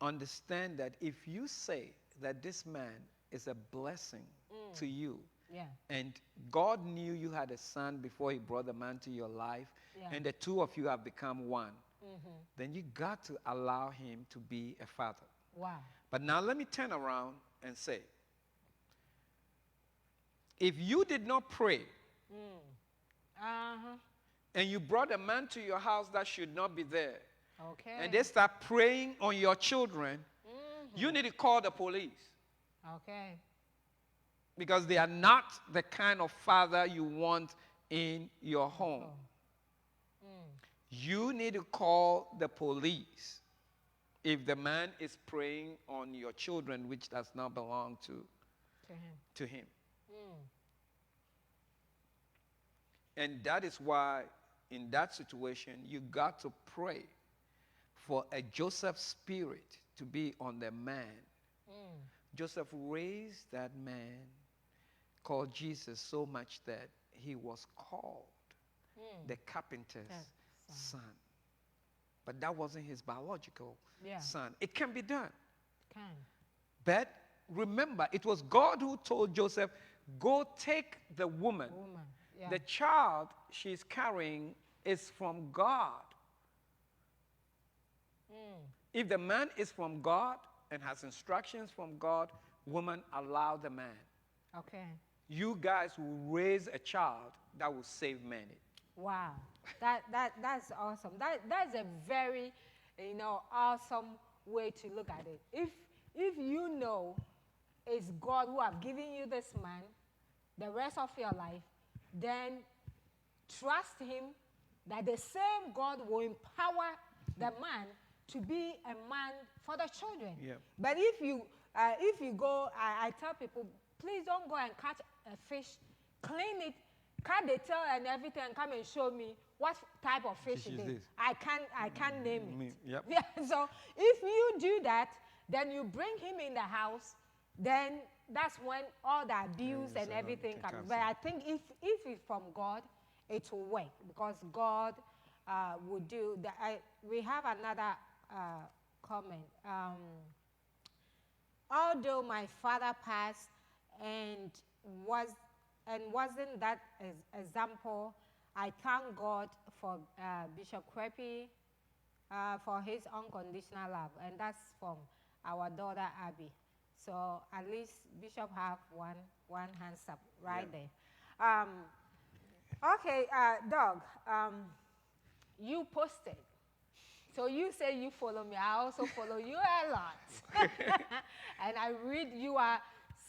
understand that if you say that this man is a blessing to you, and God knew you had a son before he brought the man to your life, and the two of you have become one, then you got to allow him to be a father. Wow. But now let me turn around and say, if you did not pray, and you brought a man to your house that should not be there, and they start preying on your children, you need to call the police. Okay. Because they are not the kind of father you want in your home. You need to call the police if the man is preying on your children, which does not belong to him. And that is why, in that situation, you got to pray for a Joseph spirit to be on the man, Joseph raised that man called Jesus so much that he was called the carpenter's son. But that wasn't his biological son. It can be done. Can. But remember, it was God who told Joseph, go take the woman. Yeah. The child she's carrying is from God. If the man is from God and has instructions from God, woman, allow the man. Okay. You guys will raise a child that will save many. Wow. That's awesome. That's a very, awesome way to look at it. If you know it's God who have given you this man the rest of your life, then trust him that the same God will empower the man to be a man for the children. Yep. But if you go, I tell people, please don't go and catch a fish, clean it, cut the tail and everything, and come and show me what type of fish it is. I can't name it. Yep. Yeah, so if you do that, then you bring him in the house, then that's when all the abuse and everything comes. But I think if it's from God, it will work, because God will do that. We have another comment. Although my father passed and wasn't that example, I thank God for Bishop Krepi for his unconditional love, and that's from our daughter Abby. So at least Bishop have one hands up right there. Okay, Doug, you posted. So you say you follow me. I also follow you a lot. And I read you are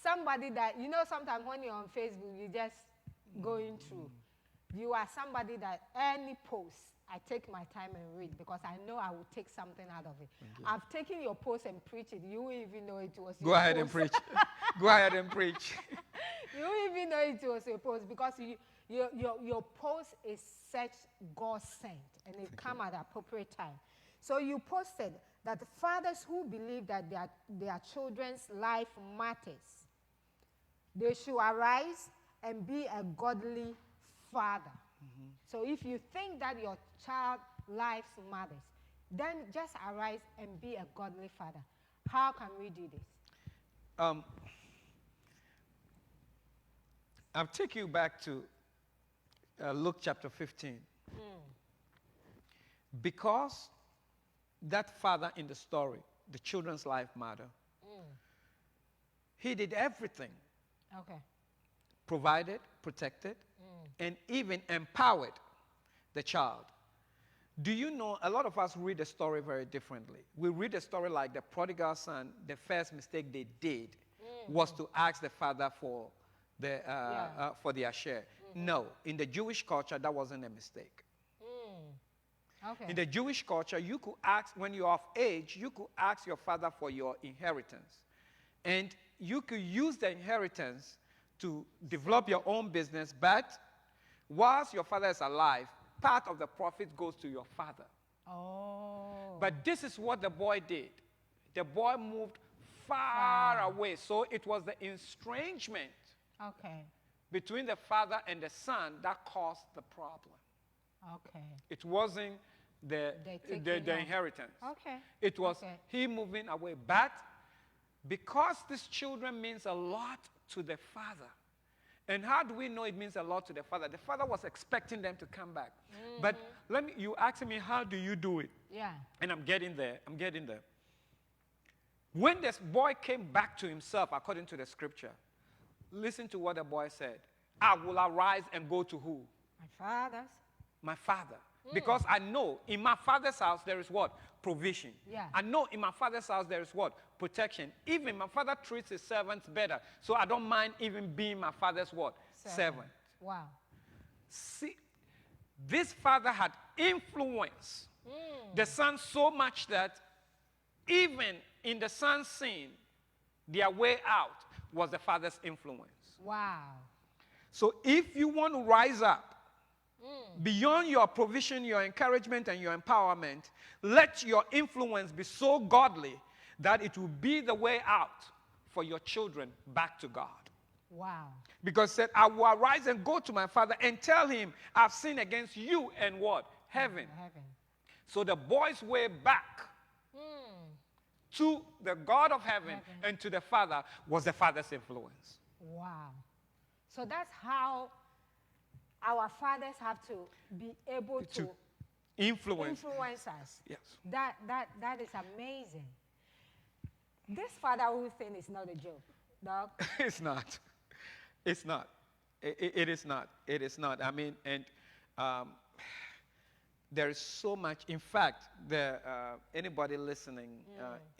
somebody that, sometimes when you're on Facebook, you just going through. You are somebody that any post, I take my time and read, because I know I will take something out of it. I've taken your post and preached it. You won't even know it was your post. Go ahead and preach. Go ahead and preach. You won't even know it was your post, because your post is such God sent, and it come at the appropriate time. So you posted that fathers who believe that their children's life matters, they should arise and be a godly father. So if you think that your child's life matters, then just arise and be a godly father. How can we do this? I'll take you back to Luke chapter 15. Because that father in the story, the children's life matter, he did everything. Okay. Provided, protected, and even empowered the child. Do you know, a lot of us read the story very differently. We read the story like the prodigal son, the first mistake they did was to ask the father for their share. No, in the Jewish culture, that wasn't a mistake. Okay. In the Jewish culture, you could ask, when you're of age, you could ask your father for your inheritance. And you could use the inheritance to develop your own business, but whilst your father is alive, part of the profit goes to your father. Oh. But this is what the boy did. The boy moved far away. So it was the estrangement between the father and the son that caused the problem. Okay. It wasn't the inheritance. Okay. It was he moving away. But because these children means a lot to the father. And how do we know it means a lot to the father? The father was expecting them to come back. But you asked me, how do you do it? Yeah. And I'm getting there. When this boy came back to himself, according to the scripture, listen to what the boy said. I will arise and go to who? My father's. My father. Because I know in my father's house there is what? Provision. Yeah. I know in my father's house there is what? Protection. Even my father treats his servants better. So I don't mind even being my father's what? Servant. Wow. See, this father had influenced the son so much that even in the son's sin, their way out was the father's influence. Wow. So if you want to rise up Beyond your provision, your encouragement, and your empowerment, let your influence be so godly that it will be the way out for your children back to God. Wow. Because said, I will arise and go to my father and tell him, I've sinned against you and what? Heaven. Heaven. So the boy's way back to the God of heaven and to the Father was the Father's influence. Wow. So that's how our fathers have to be able to influence us. Yes. That is amazing. This fatherhood thing is not a joke, dog. It's not. It's not. It is not. It is not. I mean, and there is so much. In fact, anybody listening,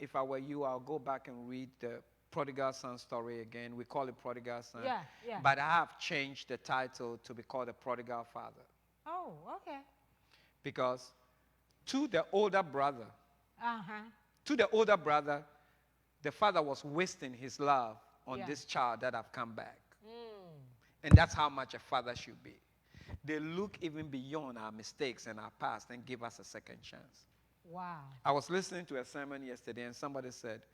if I were you, I'll go back and read the prodigal son story again. We call it prodigal son. Yeah. But I have changed the title to be called the prodigal father. Oh, okay. Because to the older brother, Uh-huh. the father was wasting his love on Yeah. this child that have come back. And that's how much a father should be. They look even beyond our mistakes and our past and give us a second chance. Wow. I was listening to a sermon yesterday and somebody said,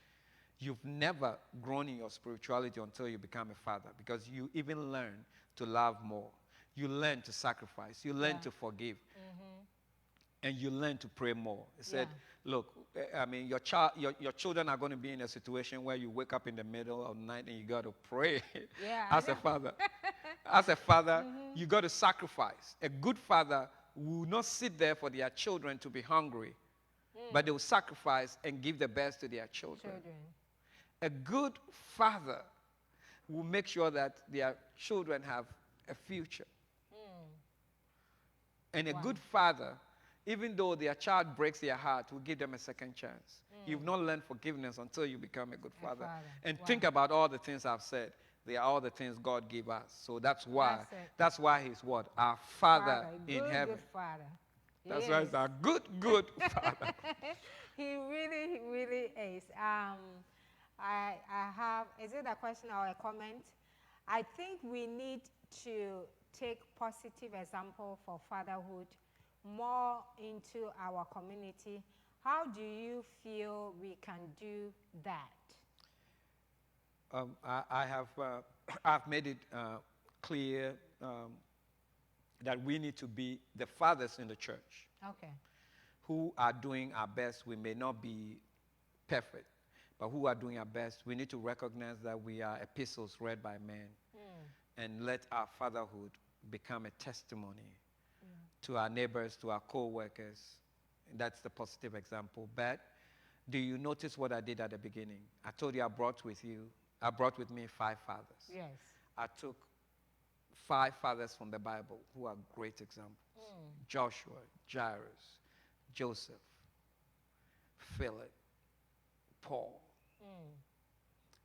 you've never grown in your spirituality until you become a father, because you even learn to love more. You learn to sacrifice. You learn to forgive. And you learn to pray more. He said, look, I mean, your children are going to be in a situation where you wake up in the middle of the night and you got to pray. Yeah, As a father. As a father, you got to sacrifice. A good father will not sit there for their children to be hungry, but they will sacrifice and give the best to their children. A good father will make sure that their children have a future. And a good father, even though their child breaks their heart, will give them a second chance. You've not learned forgiveness until you become a good father. And think about all the things I've said. They are all the things God gave us. So that's why he's what? Our Father in heaven. Good father. That's why he's our good father. He really is. I have, is it a question or a comment? I think we need to take positive example for fatherhood more into our community. How do you feel we can do that? I've made it clear that we need to be the fathers in the church. Okay. Who are doing our best. We may not be perfect, but who are doing our best. We need to recognize that we are epistles read by men, and let our fatherhood become a testimony to our neighbors, to our co-workers. That's the positive example. But do you notice what I did at the beginning? I told you I brought with me 5 fathers. Yes. I took 5 fathers from the Bible who are great examples. Joshua, Jairus, Joseph, Philip, Paul.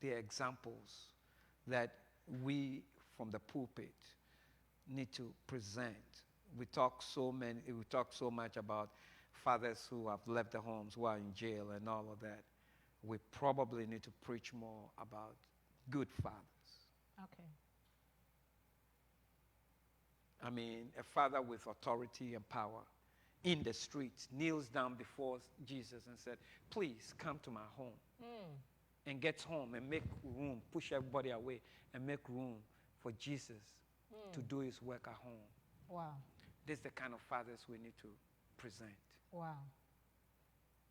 They are examples that we from the pulpit need to present. We talk so much about fathers who have left the homes, who are in jail and all of that. We probably need to preach more about good fathers. Okay. I mean, a father with authority and power in the streets kneels down before Jesus and said, please come to my home. And gets home and make room, push everybody away and make room for Jesus to do his work at home. Wow. This is the kind of fathers we need to present. Wow.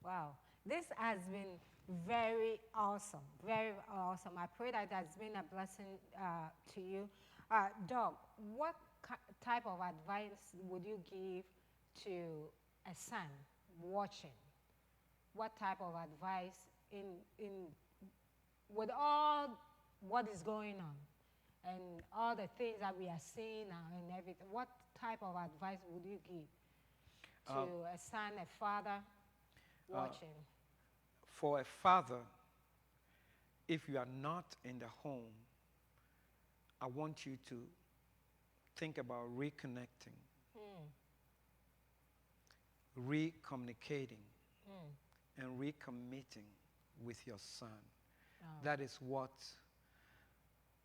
Wow. This has been very awesome. Very awesome. I pray that it has been a blessing to you. Doug, what type of advice would you give to a son watching? What type of advice with all what is going on and all the things that we are seeing now and everything, what type of advice would you give to a son, a father watching? For a father, if you are not in the home, I want you to think about reconnecting, recommunicating, and recommitting with your son. That is what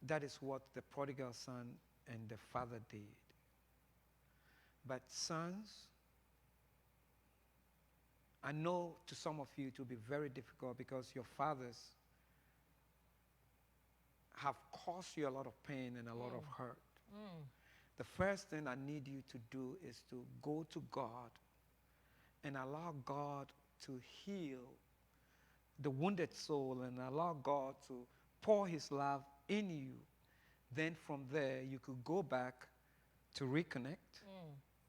the prodigal son and the father did. But sons, I know to some of you it will be very difficult because your fathers have caused you a lot of pain and a lot of hurt. The first thing I need you to do is to go to God and allow God to heal the wounded soul and allow God to pour his love in you. Then from there, you could go back to reconnect,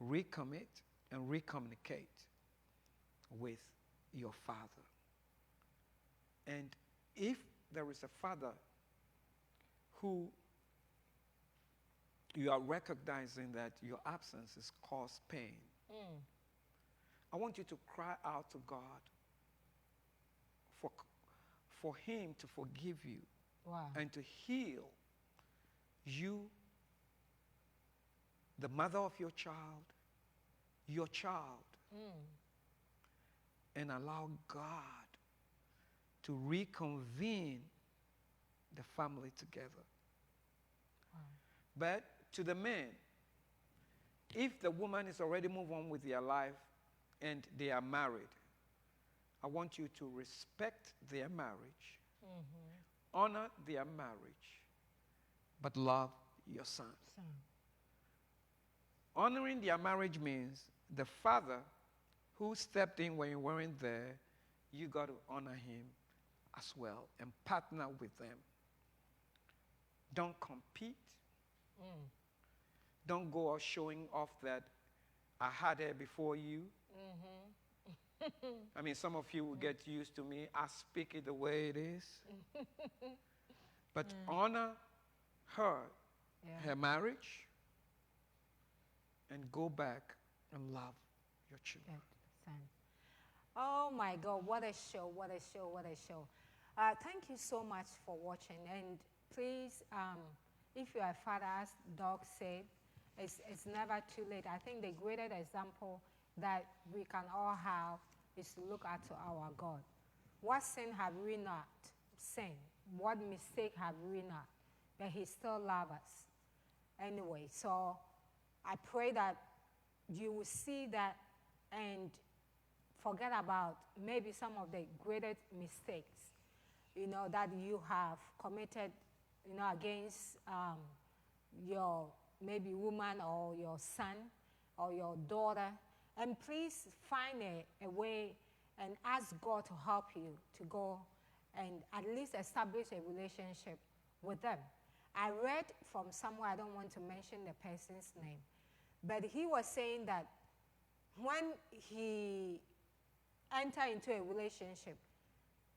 recommit, and recommunicate with your father. And if there is a father who you are recognizing that your absence has caused pain, I want you to cry out to God for him to forgive you and to heal you, the mother of your child, and allow God to reconvene the family together. But to the men, if the woman is already moved on with their life and they are married, I want you to respect their marriage, honor their marriage, but love your sons. Honoring their marriage means the father who stepped in when you weren't there, you got to honor him as well and partner with them. Don't compete. Don't go out showing off that I had her before you. I mean, some of you will get used to me. I speak it the way it is. But honor her, her marriage, and go back and love your children. Oh my God, what a show, what a show, what a show. Thank you so much for watching. And please, if you are a father, as Doug said, it's never too late. I think the greatest example that we can all have is to look at our God. What sin have we not sinned? What mistake have we not? But he still loves us. Anyway, so I pray that you will see that and forget about maybe some of the greatest mistakes, that you have committed, against your maybe woman or your son or your daughter. And please find a way and ask God to help you to go and at least establish a relationship with them. I read from somewhere, I don't want to mention the person's name, but he was saying that when he entered into a relationship,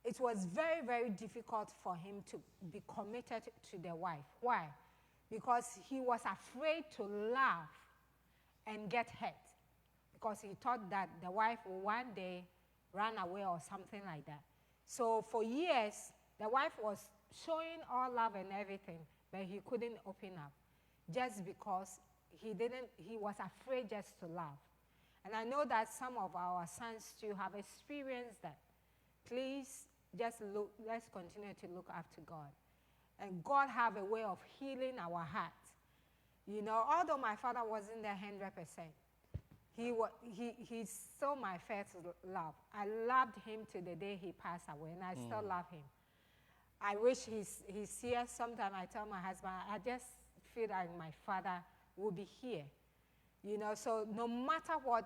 it was very, very difficult for him to be committed to the wife. Why? Because he was afraid to laugh and get hurt, because he thought that the wife will one day run away or something like that. So for years, the wife was showing all love and everything, but he couldn't open up just because he was afraid just to laugh. And I know that some of our sons too have experienced that. Please just let's continue to look after God. And God have a way of healing our hearts. Although my father wasn't there 100%, he's still my first love. I loved him to the day he passed away, and I still love him. I wish he's here. Sometimes I tell my husband, I just feel like my father will be here. So no matter what,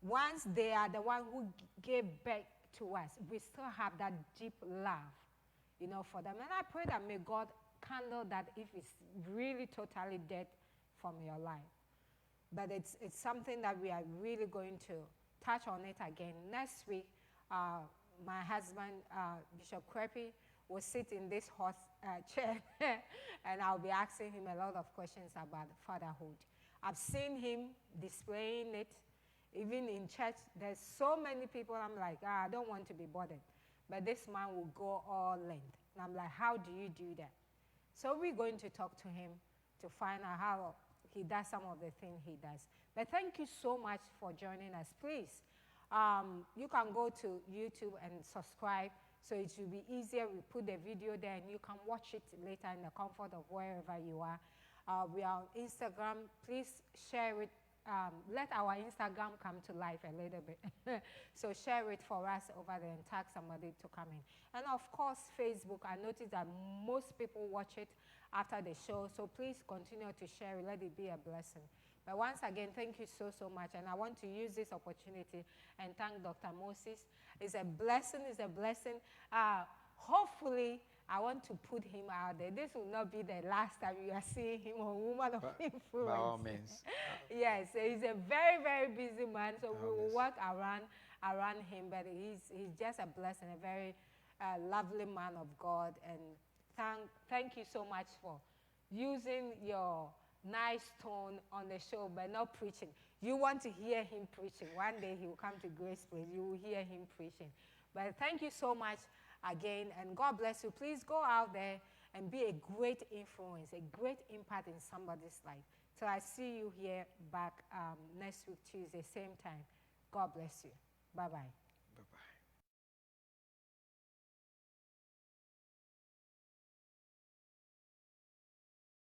once they are the one who gave birth to us, we still have that deep love, for them. And I pray that may God handle that if it's really totally dead from your life. But it's something that we are really going to touch on it again. Next week, my husband, Bishop Krepi, will sit in this hot chair, and I'll be asking him a lot of questions about fatherhood. I've seen him displaying it. Even in church, there's so many people, I'm like, I don't want to be bothered. But this man will go all length. And I'm like, how do you do that? So we're going to talk to him to find out how he does some of the things he does. But thank you so much for joining us. Please, you can go to YouTube and subscribe, so it will be easier. We put the video there, and you can watch it later in the comfort of wherever you are. We are on Instagram. Please share it let our Instagram come to life a little bit. So share it for us over there and tag somebody to come in. And of course, Facebook, I noticed that most people watch it after the show. So please continue to share it. Let it be a blessing. But once again, thank you so, so much. And I want to use this opportunity and thank Dr. Moses. It's a blessing. It's a blessing. Hopefully, I want to put him out there. This will not be the last time you are seeing him on Woman of Influence. By all means. Yes, he's a very, very busy man, so we will work around him. But he's just a blessing, a very lovely man of God. And thank you so much for using your nice tone on the show, but not preaching. You want to hear him preaching. One day he will come to Grace Place. You will hear him preaching. But thank you so much again, and God bless you. Please go out there and be a great influence, a great impact in somebody's life. So I see you here back next week, Tuesday, same time. God bless you. Bye-bye.